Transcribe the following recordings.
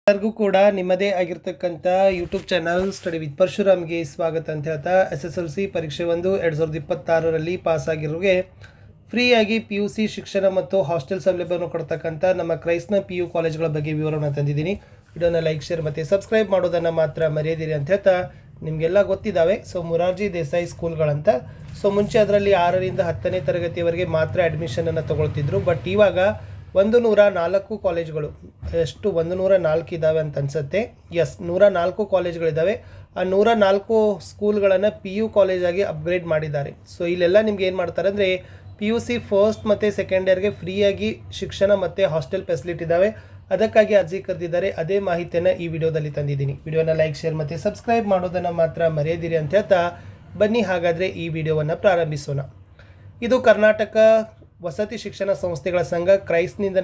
ಎಲ್ಲರಿಗೂ ಕೂಡ ನಿಮ್ಮದೇ ಆಗಿರ್ತಕ್ಕಂಥ ಯೂಟ್ಯೂಬ್ ಚಾನಲ್ ಸ್ಟಡಿ ವಿತ್ ಪರಶುರಾಮ್ಗೆ ಸ್ವಾಗತ ಅಂತ ಹೇಳ್ತಾ SSLC ಪರೀಕ್ಷೆ 1 2026ರಲ್ಲಿ ಪಾಸ್ ಆಗಿರೋರಿಗೆ ಫ್ರೀಯಾಗಿ PUC ಶಿಕ್ಷಣ ಮತ್ತು ಹಾಸ್ಟೆಲ್ ಸೌಲಭ್ಯವನ್ನು ಕೊಡ್ತಕ್ಕಂಥ ನಮ್ಮ ಕ್ರೈಸ್ಟ್ನ PU ಕಾಲೇಜ್ಗಳ ಬಗ್ಗೆ ವಿವರವನ್ನು ತಂದಿದ್ದೀನಿ. ವಿಡಿಯೋನ ಲೈಕ್ ಶೇರ್ ಮತ್ತು ಸಬ್ಸ್ಕ್ರೈಬ್ ಮಾಡೋದನ್ನು ಮಾತ್ರ ಮರೆಯದಿರಿ ಅಂತ ಹೇಳ್ತಾ ನಿಮಗೆಲ್ಲ ಗೊತ್ತಿದ್ದಾವೆ. ಸೊ ಮೊರಾರ್ಜಿ ದೇಸಾಯಿ ಸ್ಕೂಲ್ಗಳಂತ. ಸೊ ಮುಂಚೆ ಅದರಲ್ಲಿ 6ರಿಂದ 10ನೇ ತರಗತಿಯವರೆಗೆ ಮಾತ್ರ ಅಡ್ಮಿಷನನ್ನು ತೊಗೊಳ್ತಿದ್ರು. ಬಟ್ ಇವಾಗ 104 ಕಾಲೇಜ್ಗಳು, ಎಷ್ಟು 104 ಇದ್ದಾವೆ ಅಂತ ಅನಿಸುತ್ತೆ. 104 ಕಾಲೇಜ್ಗಳಿದ್ದಾವೆ. ಆ 104 ಸ್ಕೂಲ್ಗಳನ್ನು PU ಕಾಲೇಜಾಗಿ ಅಪ್ಗ್ರೇಡ್ ಮಾಡಿದ್ದಾರೆ. ಸೊ ಇಲ್ಲೆಲ್ಲ ನಿಮ್ಗೆ ಏನು ಮಾಡ್ತಾರೆ ಅಂದರೆ PUC ಫಸ್ಟ್ ಮತ್ತು ಸೆಕೆಂಡ್ ಇಯರ್ಗೆ ಫ್ರೀಯಾಗಿ ಶಿಕ್ಷಣ ಮತ್ತು ಹಾಸ್ಟೆಲ್ ಫೆಸಿಲಿಟಿ ಇದ್ದಾವೆ. ಅದಕ್ಕಾಗಿ ಅರ್ಜಿ ಕರೆದಿದ್ದಾರೆ. ಅದೇ ಮಾಹಿತಿಯನ್ನು ಈ ವಿಡಿಯೋದಲ್ಲಿ ತಂದಿದ್ದೀನಿ. ವಿಡಿಯೋನ ಲೈಕ್ ಶೇರ್ ಮತ್ತು ಸಬ್ಸ್ಕ್ರೈಬ್ ಮಾಡೋದನ್ನು ಮಾತ್ರ ಮರೆಯದಿರಿ ಅಂತ ಹೇಳ್ತಾ ಬನ್ನಿ ಹಾಗಾದರೆ ಈ ವಿಡಿಯೋವನ್ನು ಪ್ರಾರಂಭಿಸೋಣ. ಇದು ಕರ್ನಾಟಕ ವಸತಿ ಶಿಕ್ಷಣ ಸಂಸ್ಥೆಗಳ ಸಂಘ ಕ್ರೈಸ್ಟ್ನಿಂದ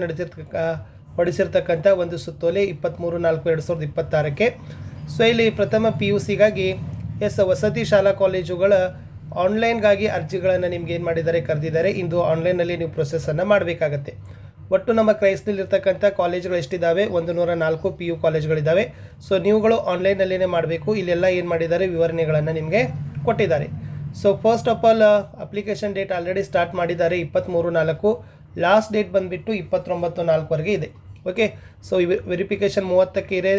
ಹೊಡಿಸಿರ್ತಕ್ಕಂಥ ಒಂದು ಸುತ್ತೋಲೆ 23/4/2026ಕ್ಕೆ. ಸೊ ಇಲ್ಲಿ ಪ್ರಥಮ PUCಗಾಗಿ ವಸತಿ ಶಾಲಾ ಕಾಲೇಜುಗಳ ಆನ್ಲೈನ್ಗಾಗಿ ಅರ್ಜಿಗಳನ್ನು ನಿಮ್ಗೆ ಏನು ಮಾಡಿದ್ದಾರೆ, ಕರೆದಿದ್ದಾರೆ. ಇಂದು ಆನ್ಲೈನಲ್ಲಿ ನೀವು ಪ್ರೊಸೆಸನ್ನು ಮಾಡಬೇಕಾಗತ್ತೆ. ಒಟ್ಟು ನಮ್ಮ ಕ್ರೈಸ್ಟ್ನಲ್ಲಿರ್ತಕ್ಕಂಥ ಕಾಲೇಜುಗಳು ಎಷ್ಟಿದ್ದಾವೆ? 104 PU ಕಾಲೇಜುಗಳಿದ್ದಾವೆ. ಸೊ ನೀವುಗಳು ಆನ್ಲೈನಲ್ಲೇ ಮಾಡಬೇಕು. ಇಲ್ಲೆಲ್ಲ ಏನು ಮಾಡಿದ್ದಾರೆ, ವಿವರಣೆಗಳನ್ನು ನಿಮಗೆ ಕೊಟ್ಟಿದ್ದಾರೆ. So first of all application date already start ಮಾಡಿದ್ದಾರೆ 23/4. ಲಾಸ್ಟ್ ಡೇಟ್ ಬಂದುಬಿಟ್ಟು 29/4ವರೆಗೆ ಇದೆ. ಓಕೆ. ಸೊ ವೆರಿಫಿಕೇಷನ್ 30ಕ್ಕೆ ಇದೆ.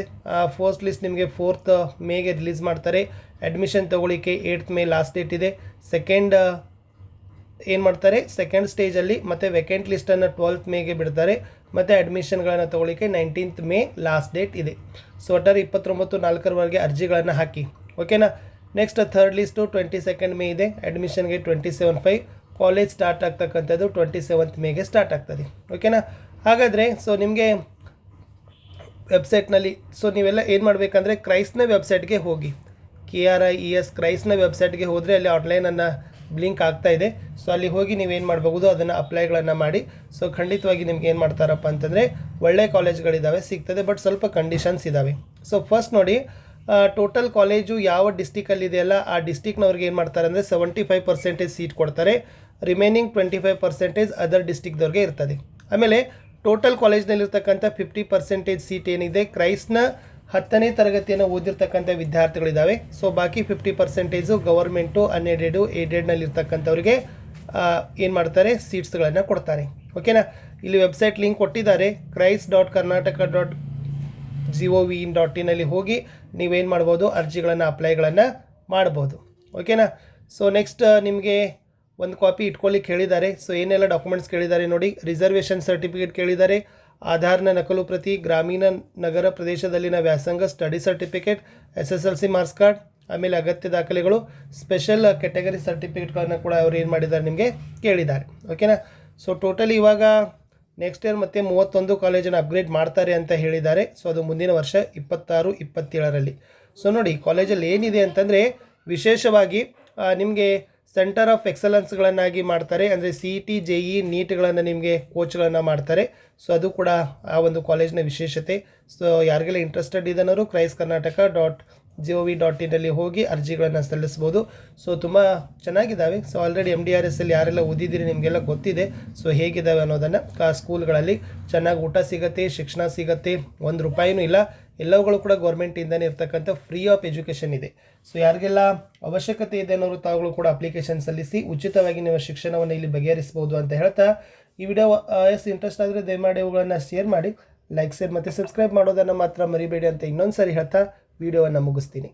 ಫಸ್ಟ್ ಲಿಸ್ಟ್ ನಿಮಗೆ 4th ಮೇಗೆ ರಿಲೀಸ್ ಮಾಡ್ತಾರೆ. ಅಡ್ಮಿಷನ್ ತೊಗೊಳ್ಳಿಕ್ಕೆ 8th ಮೇ ಲಾಸ್ಟ್ ಡೇಟ್ ಇದೆ. ಸೆಕೆಂಡ್ ಏನು ಮಾಡ್ತಾರೆ, ಸೆಕೆಂಡ್ ಸ್ಟೇಜಲ್ಲಿ ಮತ್ತು ವೆಕೆಂಟ್ ಲಿಸ್ಟನ್ನು 12th ಮೇಗೆ ಬಿಡ್ತಾರೆ. ಮತ್ತು ಅಡ್ಮಿಷನ್ಗಳನ್ನು ತೊಗೊಳ್ಳಿಕ್ಕೆ 19th ಮೇ ಲಾಸ್ಟ್ ಡೇಟ್ ಇದೆ. ಸೊ ಒಟ್ಟಾರೆ 29/4ವರೆಗೆ ಅರ್ಜಿಗಳನ್ನು ಹಾಕಿ. ಓಕೆನಾ. Next third list 22nd May ಇದೆ. ಅಡ್ಮಿಷನ್ಗೆ 27/5. ಕಾಲೇಜ್ ಸ್ಟಾರ್ಟ್ ಆಗ್ತಕ್ಕಂಥದ್ದು 27th ಮೇಗೆ ಸ್ಟಾರ್ಟ್ ಆಗ್ತದೆ. ಓಕೆನಾ. ಹಾಗಾದರೆ ಸೊ ನಿಮಗೆ ವೆಬ್ಸೈಟ್ನಲ್ಲಿ ಸೊ ನೀವೆಲ್ಲ ಏನು ಮಾಡಬೇಕಂದ್ರೆ ಕ್ರೈಸ್ಟ್ನ ವೆಬ್ಸೈಟ್ಗೆ ಹೋಗಿ, KRIES ಕ್ರೈಸ್ಟ್ನ ವೆಬ್ಸೈಟ್ಗೆ ಹೋದರೆ ಅಲ್ಲಿ ಆನ್ಲೈನನ್ನು ಬ್ಲಿಂಕ್ ಆಗ್ತಾ ಇದೆ. ಸೊ ಅಲ್ಲಿ ಹೋಗಿ ನೀವೇನು ಮಾಡಬಹುದು, ಅದನ್ನು ಅಪ್ಲೈಗಳನ್ನು ಮಾಡಿ. ಸೊ ಖಂಡಿತವಾಗಿ ನಿಮ್ಗೆ ಏನು ಮಾಡ್ತಾರಪ್ಪ ಅಂತಂದರೆ ಒಳ್ಳೆ ಕಾಲೇಜ್ಗಳಿದ್ದಾವೆ, ಸಿಗ್ತದೆ. ಬಟ್ ಸ್ವಲ್ಪ ಕಂಡೀಷನ್ಸ್ ಇದ್ದಾವೆ. ಸೊ ಫಸ್ಟ್ ನೋಡಿ, ಟೋಟಲ್ ಕಾಲೇಜು ಯಾವ ಡಿಸ್ಟಿಕಲ್ಲಿ ಇದೆಯಲ್ಲ ಆ ಡಿಸ್ಟಿಕ್ನವ್ರಿಗೆ ಏನು ಮಾಡ್ತಾರೆ ಅಂದರೆ 75% ಸೀಟ್ ಕೊಡ್ತಾರೆ. ರಿಮೈನಿಂಗ್ 25% ಅದರ್ ಡಿಸ್ಟಿಕ್ದವ್ರಿಗೆ ಇರ್ತದೆ. ಆಮೇಲೆ ಟೋಟಲ್ ಕಾಲೇಜ್ನಲ್ಲಿರ್ತಕ್ಕಂಥ 50% ಸೀಟ್ ಏನಿದೆ ಕ್ರೈಸ್ಟ್ನ 10ನೇ ತರಗತಿಯನ್ನು ಓದಿರ್ತಕ್ಕಂಥ ವಿದ್ಯಾರ್ಥಿಗಳಿದ್ದಾವೆ. ಸೊ ಬಾಕಿ 50% ಗವರ್ಮೆಂಟು, ಅನ್ಎಡೆಡು, ಏಡೆಡ್ನಲ್ಲಿರ್ತಕ್ಕಂಥವ್ರಿಗೆ ಏನು ಮಾಡ್ತಾರೆ, ಸೀಟ್ಸ್ಗಳನ್ನು ಕೊಡ್ತಾರೆ. ಓಕೆನಾ. ಇಲ್ಲಿ ವೆಬ್ಸೈಟ್ ಲಿಂಕ್ ಕೊಟ್ಟಿದ್ದಾರೆ. christ.karnataka.gov.in ಅಲ್ಲಿ ಹೋಗಿ ನೀವೇನು ಮಾಡ್ಬೋದು, ಅರ್ಜಿಗಳನ್ನು ಅಪ್ಲೈಗಳನ್ನು ಮಾಡ್ಬೋದು. ಓಕೆನಾ. ಸೊ ನೆಕ್ಸ್ಟ್ ನಿಮಗೆ ಒಂದು ಕಾಪಿ ಇಟ್ಕೊಳ್ಳಿಕ್ಕೆ ಹೇಳಿದ್ದಾರೆ. ಸೊ ಏನೆಲ್ಲ ಡಾಕ್ಯುಮೆಂಟ್ಸ್ ಕೇಳಿದ್ದಾರೆ ನೋಡಿ. ರಿಸರ್ವೇಷನ್ ಸರ್ಟಿಫಿಕೇಟ್ ಕೇಳಿದ್ದಾರೆ, ಆಧಾರ್ನ ನಕಲು ಪ್ರತಿ, ಗ್ರಾಮೀಣ ನಗರ ಪ್ರದೇಶದಲ್ಲಿನ ವ್ಯಾಸಂಗ, study certificate, SSLC marks card, ಆಮೇಲೆ ಅಗತ್ಯ ದಾಖಲೆಗಳು, ಸ್ಪೆಷಲ್ ಕ್ಯಾಟಗರಿ ಸರ್ಟಿಫಿಕೇಟ್ಗಳನ್ನು ಕೂಡ ಅವರು ಏನು ಮಾಡಿದ್ದಾರೆ, ನಿಮಗೆ ಕೇಳಿದ್ದಾರೆ. ಓಕೆನಾ. ಸೊ ಟೋಟಲಿ ಇವಾಗ ನೆಕ್ಸ್ಟ್ ಇಯರ್ ಮತ್ತೆ 31 ಕಾಲೇಜನ್ನು ಅಪ್ಗ್ರೇಡ್ ಮಾಡ್ತಾರೆ ಅಂತ ಹೇಳಿದ್ದಾರೆ. ಸೊ ಅದು ಮುಂದಿನ ವರ್ಷ 26-27ರಲ್ಲಿ. ಸೊ ನೋಡಿ ಕಾಲೇಜಲ್ಲಿ ಏನಿದೆ ಅಂತಂದರೆ ವಿಶೇಷವಾಗಿ ನಿಮಗೆ ಸೆಂಟರ್ ಆಫ್ ಎಕ್ಸಲೆನ್ಸ್ಗಳನ್ನಾಗಿ ಮಾಡ್ತಾರೆ. ಅಂದರೆ CET, JE, ನೀಟ್ಗಳನ್ನು ನಿಮಗೆ ಕೋಚ್ಗಳನ್ನು ಮಾಡ್ತಾರೆ. ಸೊ ಅದು ಕೂಡ ಆ ಒಂದು ಕಾಲೇಜಿನ ವಿಶೇಷತೆ. ಸೊ ಯಾರಿಗೆಲ್ಲ ಇಂಟ್ರೆಸ್ಟೆಡ್ ಇದನ್ನೋರು christ.karnataka.gov.in ಅಲ್ಲಿ ಹೋಗಿ ಅರ್ಜಿಗಳನ್ನು ಸಲ್ಲಿಸ್ಬೋದು. ಸೊ ತುಂಬ ಚೆನ್ನಾಗಿದ್ದಾವೆ. ಸೊ ಆಲ್ರೆಡಿ MDRS ಅಲ್ಲಿ ಯಾರೆಲ್ಲ ಓದಿದ್ದೀರಿ ನಿಮಗೆಲ್ಲ ಗೊತ್ತಿದೆ. ಸೊ ಹೇಗಿದ್ದಾವೆ ಅನ್ನೋದನ್ನು. ಸ್ಕೂಲ್ಗಳಲ್ಲಿ ಚೆನ್ನಾಗಿ ಊಟ ಸಿಗುತ್ತೆ, ಶಿಕ್ಷಣ ಸಿಗುತ್ತೆ, ₹1 ಇಲ್ಲ. ಎಲ್ಲವುಗಳು ಕೂಡ ಗೌರ್ಮೆಂಟಿಂದನೇ ಇರ್ತಕ್ಕಂಥ ಫ್ರೀ ಆಫ್ ಎಜುಕೇಷನ್ ಇದೆ. ಸೊ ಯಾರಿಗೆಲ್ಲ ಅವಶ್ಯಕತೆ ಇದೆ ಅನ್ನೋರು ತಾವುಗಳು ಕೂಡ ಅಪ್ಲಿಕೇಶನ್ ಸಲ್ಲಿಸಿ ಉಚಿತವಾಗಿ ನೀವು ಶಿಕ್ಷಣವನ್ನು ಇಲ್ಲಿ ಬಗೆಹರಿಸ್ಬೋದು ಅಂತ ಹೇಳ್ತಾ ಈ ವಿಡಿಯೋ ಇಂಟ್ರೆಸ್ಟ್ ಆದರೆ ದಯಮಾಡಿ ಅವುಗಳನ್ನು ಶೇರ್ ಮಾಡಿ, ಲೈಕ್ ಶೇರ್ ಮತ್ತು ಸಬ್ಸ್ಕ್ರೈಬ್ ಮಾಡೋದನ್ನು ಮಾತ್ರ ಮರಿಬೇಡಿ ಅಂತ ಇನ್ನೊಂದು ಸರಿ ಹೇಳ್ತಾ ವಿಡಿಯೋವನ್ನು ಮುಗಿಸ್ತೀನಿ.